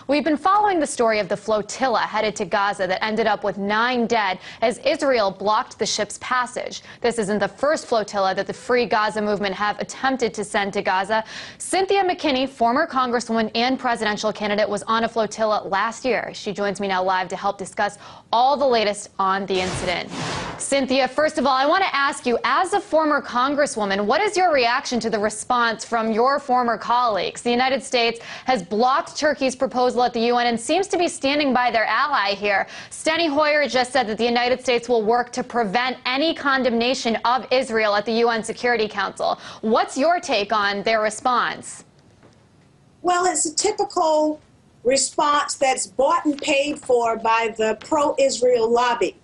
We've been following the story of the flotilla headed to Gaza that ended up with 9 dead as Israel blocked the ship's passage. This isn't the first flotilla that the Free Gaza movement have attempted to send to Gaza. Cynthia McKinney, former Congresswoman and presidential candidate, was on a flotilla last year. She joins me now live to help discuss all the latest on the incident. Cynthia, first of all, I want to ask you, as a former Congresswoman, what is your reaction to the response from your former colleagues? The United States has blocked Turkey's proposal at the UN and seems to be standing by their ally here. Steny Hoyer just said that the United States will work to prevent any condemnation of Israel at the UN Security Council. What's your take on their response? Well, it's a typical response that's bought and paid for by the pro-Israel lobby.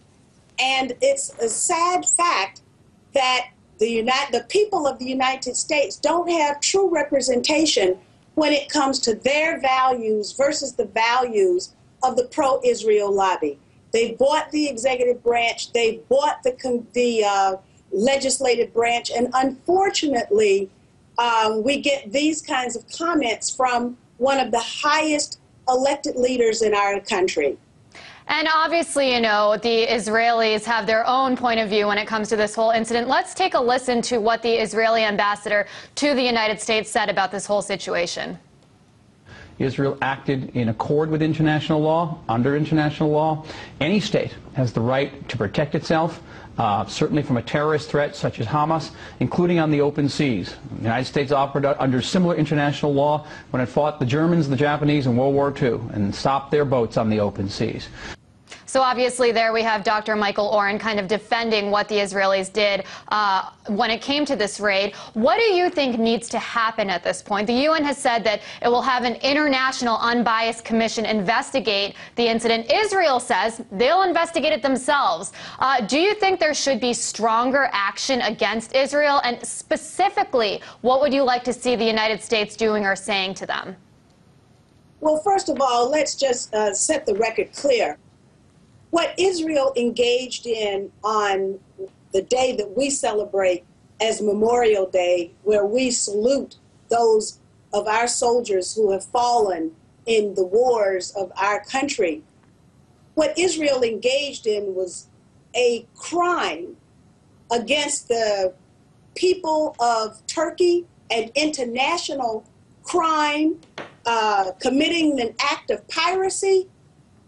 And it's a sad fact that the people of the United States don't have true representation when it comes to their values versus the values of the pro-Israel lobby. They bought the executive branch, they bought the legislative branch, and unfortunately, we get these kinds of comments from one of the highest elected leaders in our country. And obviously, you know, the Israelis have their own point of view when it comes to this whole incident. Let's take a listen to what the Israeli ambassador to the United States said about this whole situation. Israel acted in accord with international law, under international law. Any state has the right to protect itself, certainly from a terrorist threat such as Hamas, including on the open seas. The United States operated under similar international law when it fought the Germans and the Japanese in World War II and stopped their boats on the open seas. So obviously there we have Dr. Michael Oren kind of defending what the Israelis did when it came to this raid. What do you think needs to happen at this point? The UN has said that it will have an international unbiased commission investigate the incident. Israel says they'll investigate it themselves. Do you think there should be stronger action against Israel? And specifically, what would you like to see the United States doing or saying to them? Well, first of all, let's just set the record clear. What Israel engaged in on the day that we celebrate as Memorial Day, where we salute those of our soldiers who have fallen in the wars of our country, what Israel engaged in was a crime against the people of Turkey, an international crime, committing an act of piracy,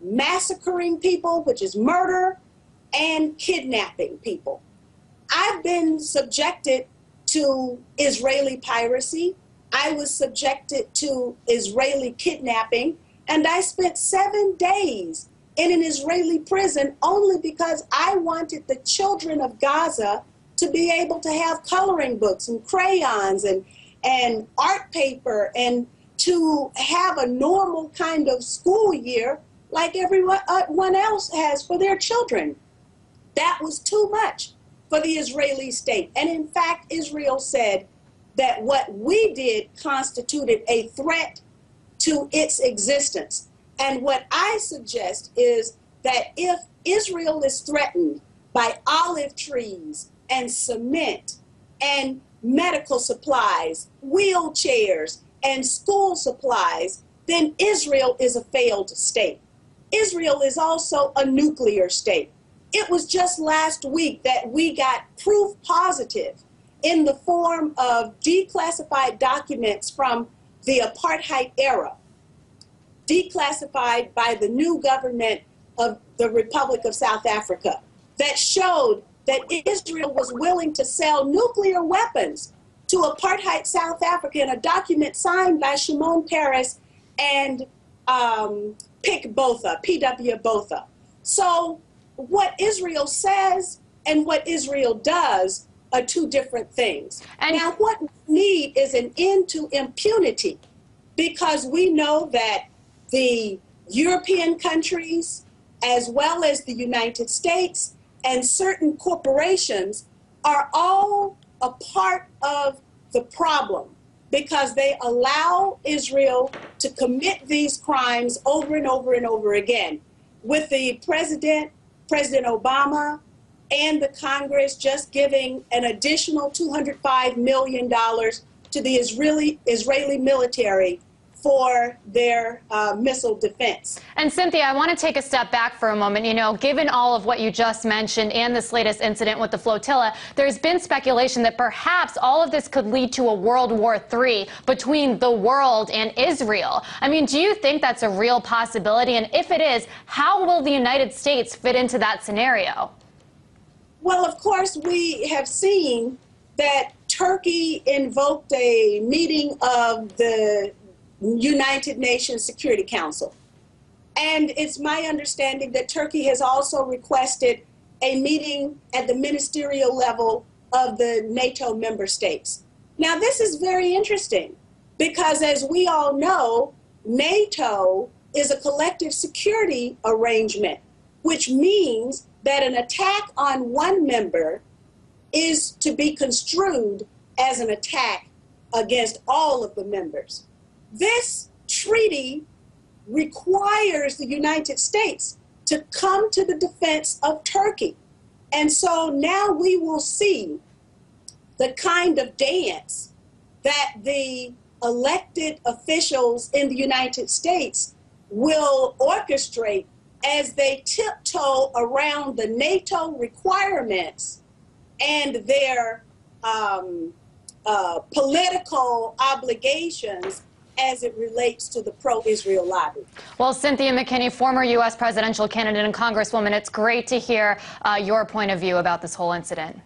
massacring people, which is murder, and kidnapping people. I've been subjected to Israeli piracy. I was subjected to Israeli kidnapping, and I spent 7 days in an Israeli prison only because I wanted the children of Gaza to be able to have coloring books and crayons and art paper and to have a normal kind of school year like everyone else has for their children. That was too much for the Israeli state. And in fact, Israel said that what we did constituted a threat to its existence. And what I suggest is that if Israel is threatened by olive trees and cement and medical supplies, wheelchairs and school supplies, then Israel is a failed state. Israel is also a nuclear state. It was just last week that we got proof positive in the form of declassified documents from the apartheid era, declassified by the new government of the Republic of South Africa, that showed that Israel was willing to sell nuclear weapons to apartheid South Africa in a document signed by Shimon Peres and P.W. Botha. So what Israel says and what Israel does are two different things. And now what we need is an end to impunity, because we know that the European countries, as well as the United States and certain corporations, are all a part of the problem, because they allow Israel to commit these crimes over and over and over again. With the President Obama, and the Congress just giving an additional $205 million to the Israeli military for their missile defense. And Cynthia, I want to take a step back for a moment. You know, given all of what you just mentioned and this latest incident with the flotilla, there's been speculation that perhaps all of this could lead to a World War III between the world and Israel. I mean, do you think that's a real possibility? And if it is, how will the United States fit into that scenario? Well, of course, we have seen that Turkey invoked a meeting of the United Nations Security Council. And it's my understanding that Turkey has also requested a meeting at the ministerial level of the NATO member states. Now, this is very interesting because, as we all know, NATO is a collective security arrangement, which means that an attack on one member is to be construed as an attack against all of the members. This treaty requires the United States to come to the defense of Turkey. And so now we will see the kind of dance that the elected officials in the United States will orchestrate as they tiptoe around the NATO requirements and their political obligations as it relates to the pro-Israel lobby. Well, Cynthia McKinney, former U.S. presidential candidate and Congresswoman, it's great to hear your point of view about this whole incident.